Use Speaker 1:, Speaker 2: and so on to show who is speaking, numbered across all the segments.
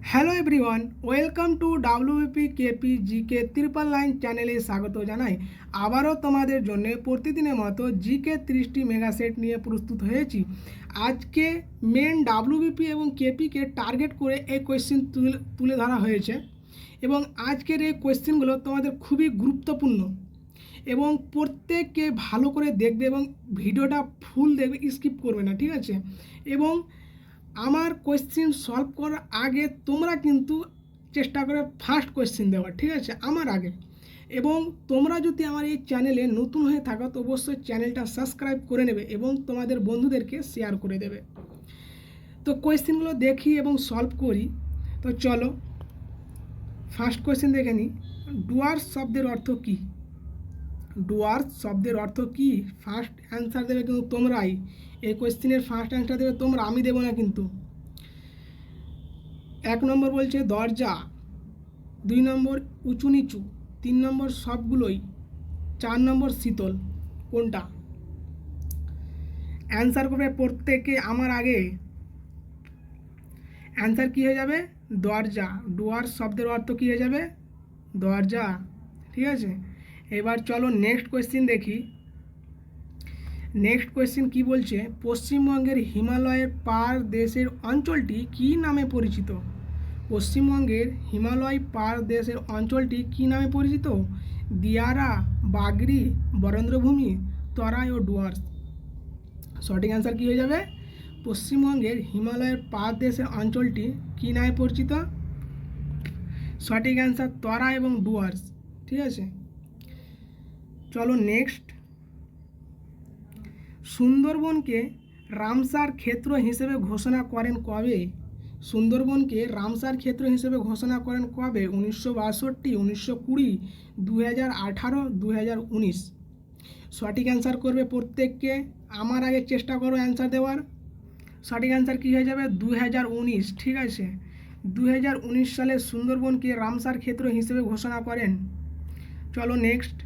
Speaker 1: Hello everyone, welcome to WP KP GK 999 চ্যানেলে স্বাগত জানাই। আবারও তোমাদের জন্য প্রতিদিনের মতো জিকে 30টি মেগা সেট নিয়ে প্রস্তুত হয়েছি। আজকে মেন ডাব্লিউবিপি এবং কেপিকে টার্গেট করে এই কোয়েশ্চেন তুলে ধরা হয়েছে এবং আজকের এই কোয়েশ্চেনগুলো তোমাদের খুবই গুরুত্বপূর্ণ এবং প্রত্যেককে ভালো করে দেখবে এবং ভিডিওটা ফুল দেখবে, স্কিপ করবে না, ঠিক আছে? এবং আমার কোয়েশ্চেন সলভ করার আগে তোমরা কিন্তু চেষ্টা করে ফার্স্ট কোয়েশ্চেন দেওয়ার, ঠিক আছে, আমার আগে। এবং তোমরা যদি আমার এই চ্যানেলে নতুন হয়ে থাকো তো অবশ্যই চ্যানেলটা সাবস্ক্রাইব করে নেবে এবং তোমাদের বন্ধুদেরকে শেয়ার করে দেবে। তো কোয়েশ্চেনগুলো দেখি এবং সলভ করি। তো চলো ফার্স্ট কোয়েশ্চেন দেখে নিই। ডুয়ার্স শব্দের অর্থ কী? ডুয়ার্স শব্দের অর্থ কী? ফার্স্ট অ্যান্সার দেবে কিন্তু তোমরাই। এই কোয়েশ্চেনের ফার্স্ট অ্যান্সার দেবে তোমরা, আমি দেবো না কিন্তু। 1 নম্বর বলছে দরজা, 2 নম্বর উঁচু নিচু, 3 নম্বর সবগুলোই, 4 নম্বর শীতল। কোনটা? অ্যান্সার করবে প্রত্যেকে আমার আগে। অ্যান্সার কী হয়ে যাবে? দরজা। ডুয়ার্স শব্দের অর্থ কী হয়ে যাবে? দরজা, ঠিক আছে। এবার চলো নেক্সট কোয়েশ্চেন দেখি। নেক্সট কোয়েশ্চেন কি বলছে? পশ্চিমবঙ্গের হিমালয়ের পার দেশের অঞ্চলটি কী নামে পরিচিত? পশ্চিমবঙ্গের হিমালয় পার দেশের অঞ্চলটি কী নামে পরিচিত? দিয়ারা, বাগরি, বরেন্দ্রভূমি, তরাই ও ডুয়ার্স। সঠিক অ্যান্সার কী হয়ে যাবে? পশ্চিমবঙ্গের হিমালয়ের পার দেশের অঞ্চলটি কী নামে পরিচিত? সঠিক অ্যান্সার তরা এবং ডুয়ার্স, ঠিক আছে। চলো নেক্সট। সুন্দরবনকে রামসার ক্ষেত্র হিসেবে ঘোষণা করেন কবে? সুন্দরবনকে রামসার ক্ষেত্র হিসেবে ঘোষণা করেন কবে? 1962, 1920, 2018, 2019। সঠিক অ্যান্সার করবে প্রত্যেককে আমার আগে, চেষ্টা করো অ্যান্সার দেওয়ার। সঠিক অ্যান্সার কী হয়ে যাবে? 2019, ঠিক আছে। 2019 সালে সুন্দরবনকে রামসার ক্ষেত্র হিসেবে ঘোষণা করেন। চলো নেক্সট।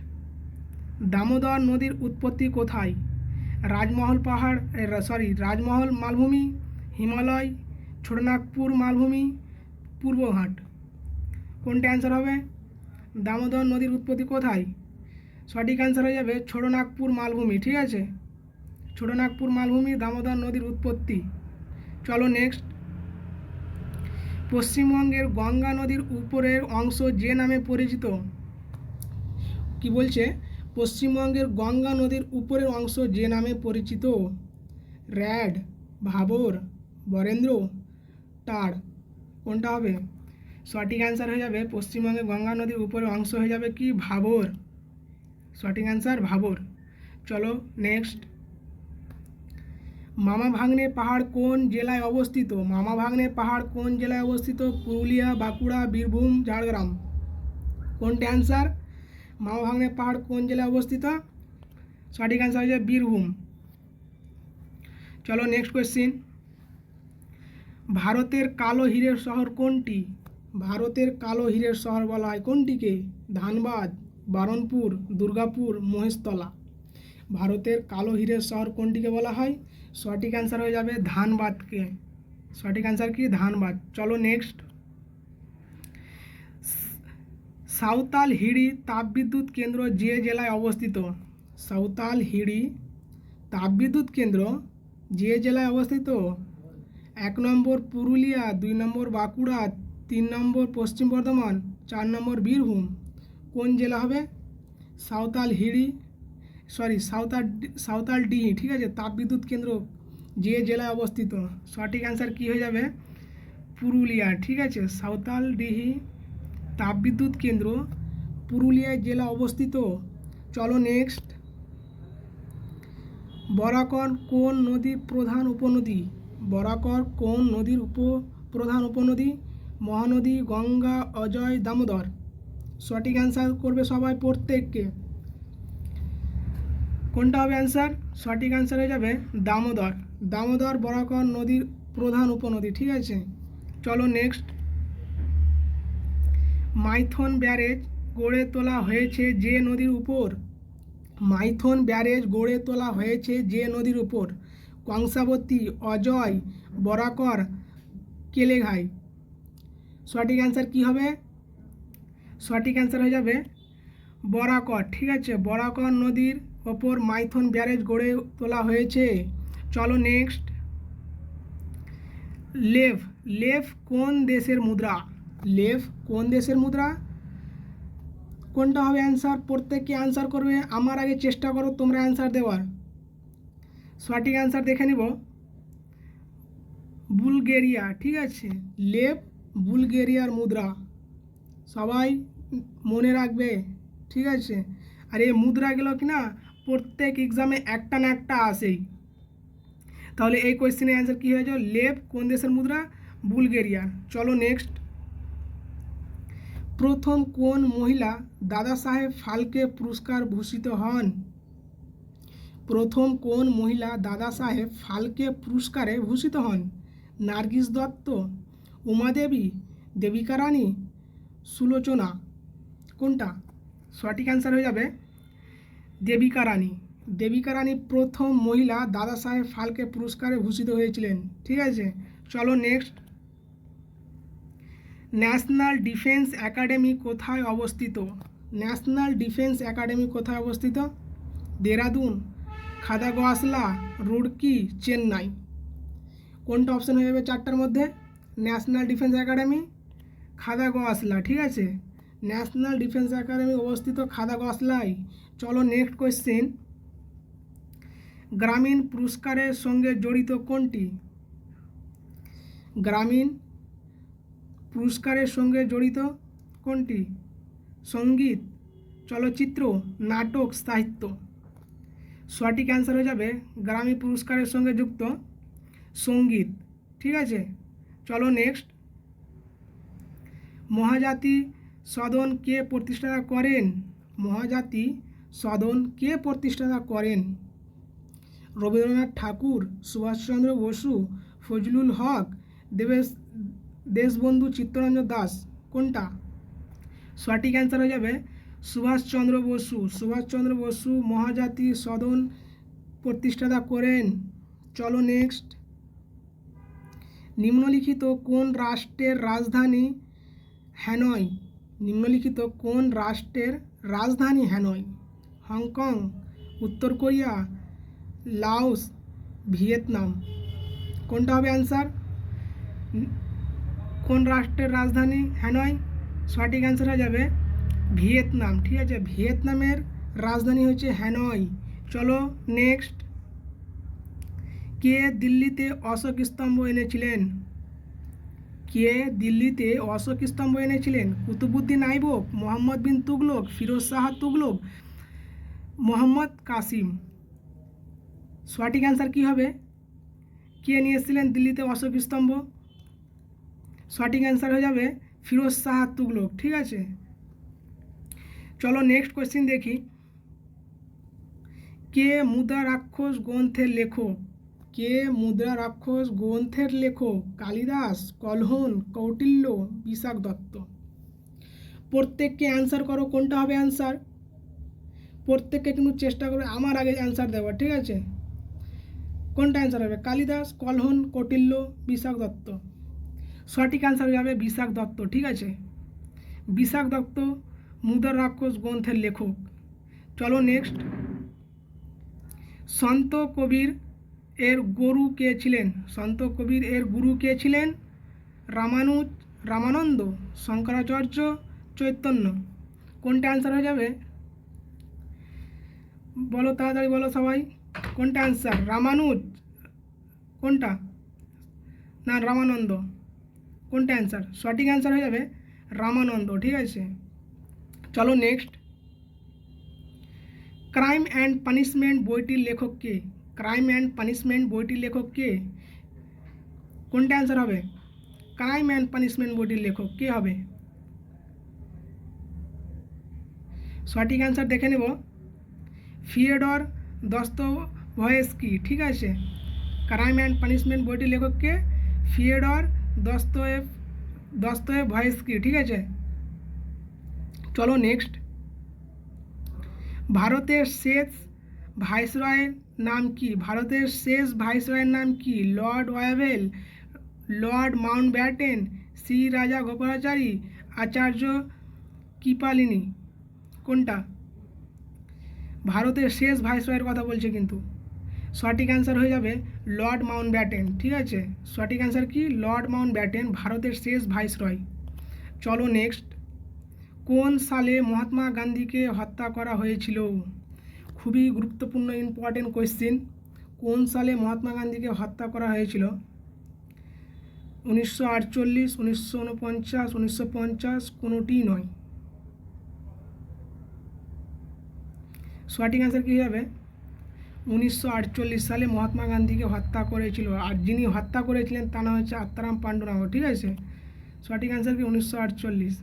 Speaker 1: দামোদর নদীর উৎপত্তি কোথায়? রাজমহল পাহাড়, রাজমহল মালভূমি, হিমালয়, ছোটনাগপুর মালভূমি, পূর্বঘাট। কোনটা অ্যান্সার হবে? দামোদর নদীর উৎপত্তি কোথায়? সঠিক অ্যান্সার হয়ে যাবে ছোটনাগপুর মালভূমি, ঠিক আছে। ছোটনাগপুর মালভূমি দামোদর নদীর উৎপত্তি। চলো নেক্সট। পশ্চিমবঙ্গের গঙ্গা নদীর উপরের অংশ যে নামে পরিচিত? কি বলছে? পশ্চিমবঙ্গের গঙ্গা নদীর উপরের অংশ যে নামে পরিচিত? র্যাড, ভাবর, বরেন্দ্র, টাড়। কোনটা হবে? সঠিক অ্যান্সার হয়ে যাবে পশ্চিমবঙ্গের গঙ্গা নদীর উপরের অংশ হয়ে যাবে কি? ভাবর। সঠিক অ্যান্সার ভাবর। চলো নেক্সট। মামা ভাগ্নে পাহাড় কোন জেলায় অবস্থিত? মামা ভাগ্নে পাহাড় কোন জেলায় অবস্থিত? পুরুলিয়া, বাঁকুড়া, বীরভূম, ঝাড়গ্রাম। কোনটা অ্যান্সার? মামা ভাগ্নে পাহাড় কোন জেলায় অবস্থিত? সঠিক অ্যান্সার হয়ে যাবে বীরভূম। চলো নেক্সট কোয়েশ্চিন। ভারতের কালো হীরের শহর কোনটি? ভারতের কালো হীরের শহর বলা হয় কোনটিকে? ধানবাদ, বারণপুর, দুর্গাপুর, মহেশতলা। ভারতের কালো হীরের শহর কোনটিকে বলা হয়? সঠিক অ্যান্সার হয়ে যাবে ধানবাদকে। সঠিক অ্যান্সার কি? ধানবাদ। চলো নেক্সট। সাঁওতাল হিড়ি তাপবিদ্যুৎ কেন্দ্র যে জেলায় অবস্থিত? সাঁওতাল হিড়ি তাপবিদ্যুৎ কেন্দ্র যে জেলায় অবস্থিত? 1 নম্বর পুরুলিয়া, 2 নম্বর বাঁকুড়া, 3 নম্বর পশ্চিম বর্ধমান, 4 নম্বর বীরভূম। কোন জেলা হবে? সাঁওতাল হিড়ি, সাঁওতালডিহি, ঠিক আছে, তাপবিদ্যুৎ কেন্দ্র যে জেলায় অবস্থিত? সঠিক অ্যান্সার কী হয়ে যাবে? পুরুলিয়া, ঠিক আছে। সাঁওতালডিহি তাপবিদ্যুৎ কেন্দ্র পুরুলিয়া জেলা অবস্থিত। চলো নেক্সট। বরাকর কোন নদীর প্রধান উপনদী? বরাকর কোন নদীর প্রধান উপনদী? মহানদী, গঙ্গা, অজয়, দামোদর। সঠিক অ্যান্সার করবে সবাই প্রত্যেককে। কোনটা হবে অ্যান্সার? সঠিক অ্যান্সার হয়ে যাবে দামোদর। দামোদর বরাকর নদীর প্রধান উপনদী, ঠিক আছে। চলো নেক্সট। মাইথন ব্যারেজ গড়ে তোলা হয়েছে যে নদীর উপর? মাইথন ব্যারেজ গড়ে তোলা হয়েছে যে নদীর উপর? কংসাবতী, অজয়, বরাকর, কেলেঘাই। সঠিক অ্যান্সার কি হবে? সঠিক অ্যান্সার হয়ে যাবে বরাকর। ঠিক আছে, বরাকর নদীর ওপর মাইথন ব্যারেজ গড়ে তোলা হয়েছে। চলো নেক্সট। লেভ, লেভ কোন দেশের মুদ্রা? লেভ কোন দেশের মুদ্রা? কোনটা হবে অ্যান্সার? প্রত্যেককে অ্যান্সার করবে, আমার আগে চেষ্টা করো তোমরা অ্যান্সার দেওয়ার। সঠিক অ্যান্সার দেখে নিব, বুলগেরিয়া। ঠিক আছে, লেভ বুলগেরিয়ার মুদ্রা, সবাই মনে রাখবে। ঠিক আছে, আর এই মুদ্রাগুলো কি না প্রত্যেক এক্সামে একটা না একটা আসেই। তাহলে এই কোয়েশ্চেনের অ্যান্সার কী হয়ে যাবে? লেভ কোন দেশের মুদ্রা? বুলগেরিয়ার। চলো নেক্সট। প্রথম কোন মহিলা দাদা সাহেব ফালকে পুরস্কার ভূষিত হন? প্রথম কোন মহিলা দাদা সাহেব ফালকে পুরস্কারে ভূষিত হন? নার্গিস দত্ত, উমাদেবী, দেবিকা রানী, সুলোচনা। কোনটা? সঠিক অ্যান্সার হয়ে যাবে দেবিকা রানী। দেবিকা রানী প্রথম মহিলা দাদা সাহেব ফালকে পুরস্কারে ভূষিত হয়েছিলেন। ঠিক আছে, চলো নেক্সট। ন্যাশনাল ডিফেন্স একাডেমি কোথায় অবস্থিত? ন্যাশনাল ডিফেন্স একাডেমি কোথায় অবস্থিত? দেরাদুন, খাদাগোয়াসলা, রুড়কি, চেন্নাই। কোনটা অপশন হয়ে যাবে চারটার মধ্যে? National Defence Academy, Khadakwasla. ঠিক আছে, ন্যাশনাল ডিফেন্স একাডেমি অবস্থিত খাদাগোয়াসলায়। চলো নেক্সট কোয়েশ্চেন। গ্রামীণ পুরস্কারের সঙ্গে জড়িত কোনটি? গ্রামীণ পুরস্কারের সঙ্গে জড়িত কোনটি? সঙ্গীত, চলচ্চিত্র, নাটক, সাহিত্য। সঠিক অ্যান্সার হয়ে যাবে গ্রামী পুরস্কারের সঙ্গে যুক্ত সঙ্গীত। ঠিক আছে, চলো নেক্সট। মহাজাতি সদন কে প্রতিষ্ঠা করেন? মহাজাতি সদন কে প্রতিষ্ঠা করেন? রবীন্দ্রনাথ ঠাকুর, সুভাষচন্দ্র বসু, ফজলুল হক, দেশবন্ধু চিত্তরঞ্জন দাস। কোনটা? সঠিক অ্যান্সার হয়ে যাবে সুভাষচন্দ্র বসু। সুভাষচন্দ্র বসু মহাজাতি সদন প্রতিষ্ঠাতা করেন। চলো নেক্সট। নিম্নলিখিত কোন রাষ্ট্রের রাজধানী হ্যানয়? নিম্নলিখিত কোন রাষ্ট্রের রাজধানী হ্যানয়? হংকং, উত্তর কোরিয়া, লাওস, ভিয়েতনাম। কোনটা হবে অ্যান্সার? কোন রাষ্ট্রের রাজধানী হ্যানয়? সঠিক অ্যান্সার হয়ে যাবে ভিয়েতনাম। ঠিক আছে, ভিয়েতনামের রাজধানী হচ্ছে হ্যানয়। চলো নেক্সট। কে দিল্লিতে অশোক স্তম্ভ এনেছিলেন? কে দিল্লিতে অশোক স্তম্ভ এনেছিলেন? কুতুবুদ্দিন আইবক, মোহাম্মদ বিন তুগলক, ফিরোজ শাহ তুগলক, মোহাম্মদ কাসিম। সঠিক অ্যান্সার কী হবে? কে নিয়ে এসেছিলেন দিল্লিতে অশোক স্তম্ভ? সঠিক অ্যান্সার হয়ে যাবে ফিরোজ শাহ তুগলক। ঠিক আছে, চলো নেক্সট কোয়েশ্চেন দেখি। কে মুদ্রা রাক্ষস গ্রন্থের লেখক? কে মুদ্রা রাক্ষস গ্রন্থের লেখক? কালিদাস, কলহন, কৌটিল্য, বিশাখ দত্ত। প্রত্যেককে অ্যান্সার করো, কোনটা হবে অ্যান্সার? প্রত্যেককে কিন্তু চেষ্টা করবে আমার আগে অ্যান্সার দেওয়ার। ঠিক আছে, কোনটা অ্যান্সার হবে? কালিদাস, কলহন, কৌটিল্য, বিশাখ দত্ত। সঠিক অ্যান্সার হয়ে যাবে বিশাখ দত্ত। ঠিক আছে, বিশাখ দত্ত মুদ্রা রাক্ষস গ্রন্থের লেখক। চলো নেক্সট। সন্ত কবির এর গুরু কে ছিলেন? সন্ত কবির এর গুরু কে ছিলেন? রামানন্দ, শঙ্করাচার্য, চৈতন্য। কোনটা অ্যান্সার হয়ে যাবে? বলো তাড়াতাড়ি বলো সবাই, কোনটা অ্যান্সার? রামানুজ, কোনটা? না রামানন্দ। কোনটা অ্যান্সার? সঠিক অ্যান্সার হয়ে যাবে রামানন্দ। ঠিক আছে, চলো নেক্সট। ক্রাইম অ্যান্ড পানিশমেন্ট বইটির লেখক কে? ক্রাইম অ্যান্ড পানিশমেন্ট বইটির লেখক কে? কোনটা অ্যান্সার হবে? ক্রাইম অ্যান্ড পানিশমেন্ট বইটির লেখক কে হবে? সঠিক অ্যান্সার দেখে নেব, ফিওডর দস্তয়েভস্কি। ঠিক আছে, ক্রাইম অ্যান্ড পানিশমেন্ট বইটির লেখক কে? ফিওডর দস্তয়েভস্কি। ঠিক আছে, চলো নেক্সট। ভারতের শেষ ভাইসরয়ের নাম কি? ভারতের শেষ ভাইসরয়ের নাম কি? Lord Wavell, Lord Mountbatten, Shri রাজা গোপালাচারী, আচার্য কৃপালিনী, কোনটা? ভারতের শেষ ভাইসরয়ের কথা বলছে কিন্তু। সঠিক অ্যান্সার হয়ে যাবে লর্ড মাউন্টব্যাটেন। ঠিক আছে, সঠিক অ্যান্সার কি? লর্ড মাউন্টব্যাটেন ভারতের শেষ ভাইসরয়। চলো নেক্সট। কোন সালে মহাত্মা গান্ধীকে হত্যা করা হয়েছিল? খুবই গুরুত্বপূর্ণ ইম্পর্টেন্ট কোয়েশ্চেন। কোন সালে মহাত্মা গান্ধীকে হত্যা করা হয়েছিল? 1948, 1949, 1950, কোনোটিই নয়। সঠিক অ্যান্সার কী হবে? 1948 সালে মহাত্মা গান্ধীকে হত্যা করেছিল। আর যিনি হত্যা করেছিলেন তার নাম হচ্ছে আত্মারাম পান্ডুরাঙ্গ। ঠিক আছে, সঠিক অ্যান্সার কি? 1948।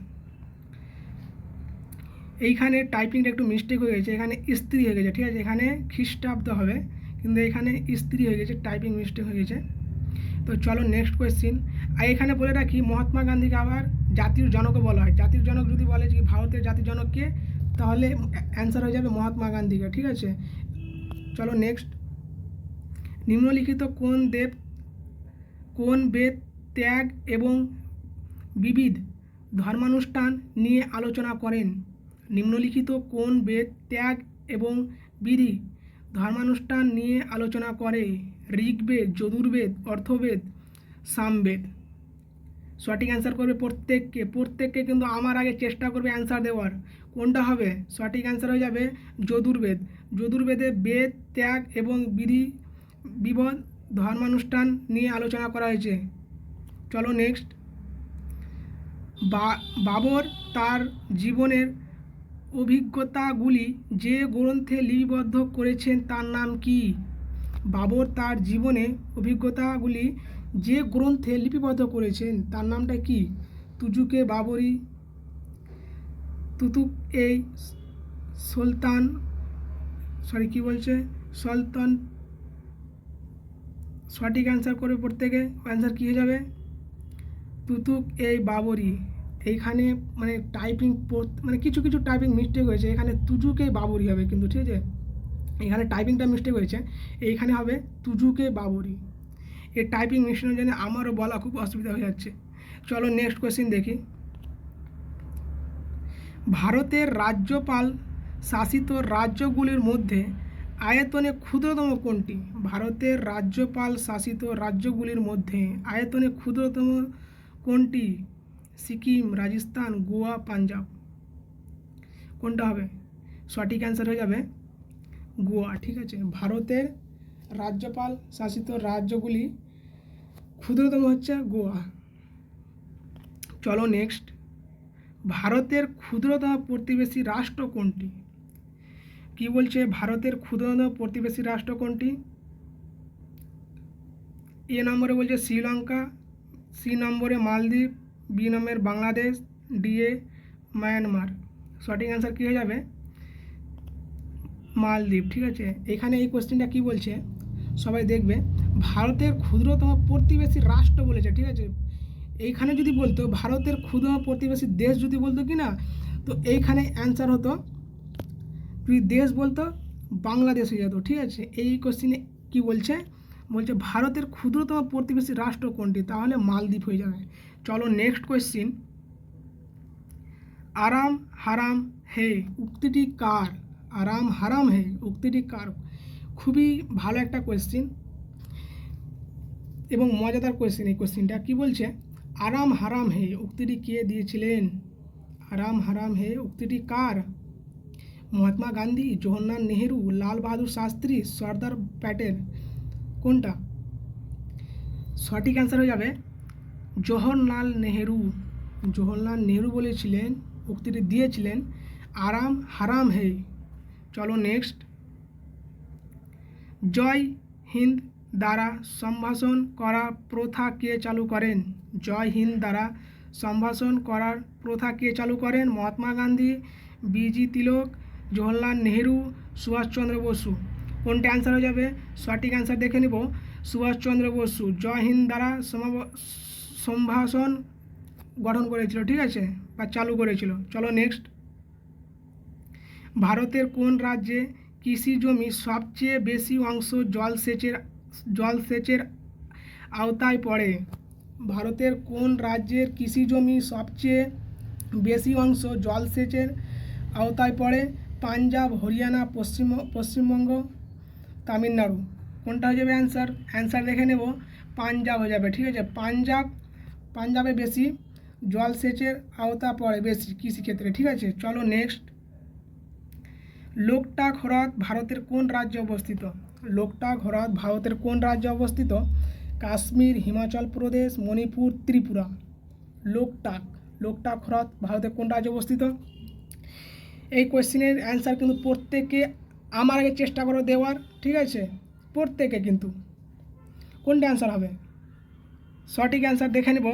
Speaker 1: এইখানে টাইপিংটা একটু মিস্টেক হয়ে গেছে, এখানে স্ত্রী হয়ে গেছে। ঠিক আছে, এখানে খ্রিস্টাব্দ হবে কিন্তু এখানে স্ত্রী হয়ে গেছে, টাইপিং মিস্টেক হয়ে গেছে। তো চলো নেক্সট কোয়েশ্চেন। আর এখানে বলে রাখি মহাত্মা গান্ধীকে আবার জাতির জনকও বলা হয়। জাতির জনক যদি বলে যে ভারতের জাতির জনক কে, তাহলে অ্যান্সার হয়ে যাবে মহাত্মা গান্ধীকে। ঠিক আছে, চলো নেক্সট। নিম্নলিখিত কোন বেদ ত্যাগ এবং বিবিধ ধর্মানুষ্ঠান নিয়ে আলোচনা করেন? নিম্নলিখিত কোন বেদ ত্যাগ এবং বিধি ধর্মানুষ্ঠান নিয়ে আলোচনা করে? ঋগ্বেদ, যজুর্বেদ, অর্থবেদ, সামবেদ। সঠিক অ্যান্সার করবে প্রত্যেককে কিন্তু আমার আগে চেষ্টা করবে অ্যান্সার দেওয়ার। কোনটা হবে? সঠিক অ্যান্সার হয়ে যাবে যজুর্বেদ। যজুর্বেদে বেদ ত্যাগ এবং বিবিধ ধর্মানুষ্ঠান নিয়ে আলোচনা করা হয়েছে। চলো নেক্সট। বাবর তার জীবনের অভিজ্ঞতাগুলি যে গ্রন্থে লিপিবদ্ধ করেছেন তার নাম কি? বাবর তার জীবনে অভিজ্ঞতাগুলি যে গ্রন্থে লিপিবদ্ধ করেছেন তার নামটা কি? তুজুকে বাবরি, তুতুক এই সুলতান, সুলতান। সঠিক অ্যান্সার করে প্রত্যেকে, অ্যান্সার কী হয়ে যাবে? তুতুক এই বাবরি। এইখানে মানে টাইপিং মানে কিছু টাইপিং মিস্টেক হয়েছে, এখানে তুজুকে বাবরি হবে কিন্তু। ঠিক আছে, এখানে টাইপিংটা মিস্টেক হয়েছে, এইখানে হবে তুজুকে বাবরি। এই টাইপিং মিস্টেকের জন্য আমারও বলা খুব অসুবিধা হয়ে যাচ্ছে। চলো নেক্সট কোয়েশ্চেন দেখি। ভারতের রাজ্যপাল শাসিত রাজ্যগুলির মধ্যে আয়তনে ক্ষুদ্রতম কোনটি? ভারতের রাজ্যপাল শাসিত রাজ্যগুলির মধ্যে আয়তনে ক্ষুদ্রতম কোনটি? সিকিম, রাজস্থান, গোয়া, পাঞ্জাব। কোনটা হবে? সঠিক অ্যান্সার হয়ে যাবে গোয়া। ঠিক আছে, ভারতের রাজ্যপাল শাসিত রাজ্যগুলি ক্ষুদ্রতম হচ্ছে গোয়া। চলো নেক্সট। ভারতের ক্ষুদ্রতম প্রতিবেশী রাষ্ট্র কোনটি? কি বলছে? ভারতের ক্ষুদ্রতম প্রতিবেশী রাষ্ট্র কোনটি? এ নম্বরে বলছে শ্রীলঙ্কা, সি নম্বরে মালদ্বীপ, বি নম্বরে বাংলাদেশ, ডি এ মায়ানমার। সঠিক অ্যান্সার কী হয়ে যাবে? মালদ্বীপ। ঠিক আছে, এখানে এই কোশ্চেনটা কি বলছে সবাই দেখবে, ভারতের ক্ষুদ্রতম প্রতিবেশী রাষ্ট্র বলেছে। ঠিক আছে, এইখানে যদি বলতো ভারতের ক্ষুদ্রতম প্রতিবেশী দেশ যদি বলতো কি না, তো এইখানে অ্যান্সার হতো, যদি দেশ বলতো বাংলাদেশ হয়ে যেত। ঠিক আছে, এই কোশ্চেনে কি বলছে? বলছে ভারতের ক্ষুদ্রতম প্রতিবেশী রাষ্ট্র কোনটি? তাহলে মালদ্বীপ হয়ে যাবে। চলো নেক্সট কোয়েশ্চেন। আরাম হারাম হে উক্তিটি কার? আরাম হারাম হে উক্তিটি কার? খুবই ভালো একটা কোয়েশ্চেন এবং মজাদার কোয়েশ্চেন। এই কোয়েশ্চেনটা কি বলছে? আরাম হারাম হে উক্তিটি কে দিয়েছিলেন? আরাম হারাম হে উক্তিটি কার? মহাত্মা গান্ধী, জওহরলাল নেহেরু, লাল বাহাদুর শাস্ত্রী, সর্দার প্যাটেল। কোনটা? সঠিক অ্যান্সার হয়ে যাবে জওহরলাল নেহেরু। জওহরলাল নেহেরু বলেছিলেন, উক্তিটি দিয়েছিলেন আরাম হারাম হে। চলো নেক্সট। জয় হিন্দ দ্বারা সম্ভাষণ করা প্রথা কে চালু করেন? জয় হিন্দ দ্বারা সম্ভাষণ করার প্রথা কে চালু করেন? মহাত্মা গান্ধী, বিজি তিলক, জওহরলাল নেহেরু, সুভাষচন্দ্র বসু। কোনটা অ্যান্সার হয়ে যাবে? সঠিক অ্যান্সার দেখে নেব, সুভাষচন্দ্র বসু জয় হিন্দ দ্বারা সম্ভাষণ গঠন করেছিল। ঠিক আছে, বা চালু করেছিল। চলো নেক্সট। ভারতের কোন রাজ্যে কৃষি জমি সবচেয়ে বেশি অংশ জলসেচের আওতায় পড়ে? ভারতের কোন রাজ্যের কৃষি জমি সবচেয়ে বেশি অংশ জলসেচের আওতায় পড়ে? পাঞ্জাব, হরিয়ানা, পশ্চিমবঙ্গ, তামিলনাড়ু। কোনটা হয়ে যাবে অ্যান্সার? অ্যান্সার দেখে নেব, পাঞ্জাব হয়ে যাবে। ঠিক আছে, পাঞ্জাবে বেশি জলসেচের আওতা পড়ে বেশি কৃষিক্ষেত্রে। ঠিক আছে, চলো নেক্সট। লোকটাক হ্রদ ভারতের কোন রাজ্যে অবস্থিত? লোকটাক হ্রদ ভারতের কোন রাজ্যে অবস্থিত? কাশ্মীর, হিমাচল প্রদেশ, মণিপুর, ত্রিপুরা। লোকটাক হ্রদ ভারতের কোন রাজ্যে অবস্থিত? এই কোয়েশ্চেনের অ্যান্সার কিন্তু প্রত্যেকে আমার আগে চেষ্টা করো দেওয়ার। ঠিক আছে, প্রত্যেকে কিন্তু কোনটা অ্যান্সার হবে? সঠিক অ্যান্সার দেখে নেব,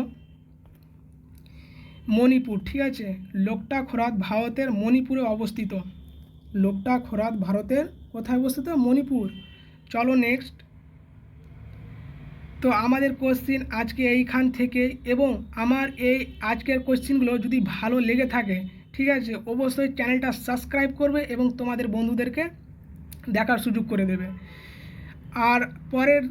Speaker 1: মণিপুর। ঠিক আছে, লোকটাক হ্রদ ভারতের মণিপুরে অবস্থিত। লোকটাক হ্রদ ভারতের কোথায় অবস্থিত? মণিপুর। চলো নেক্সট। তো আমাদের কোশ্চিন আজকে এইখান থেকে, এবং আমার এই আজকের কোশ্চিনগুলো যদি ভালো লেগে থাকে, ঠিক আছে, অবশ্যই চ্যানেলটা সাবস্ক্রাইব করবে এবং তোমাদের বন্ধুদেরকে দেখার সুযোগ করে দেবে। আর পরের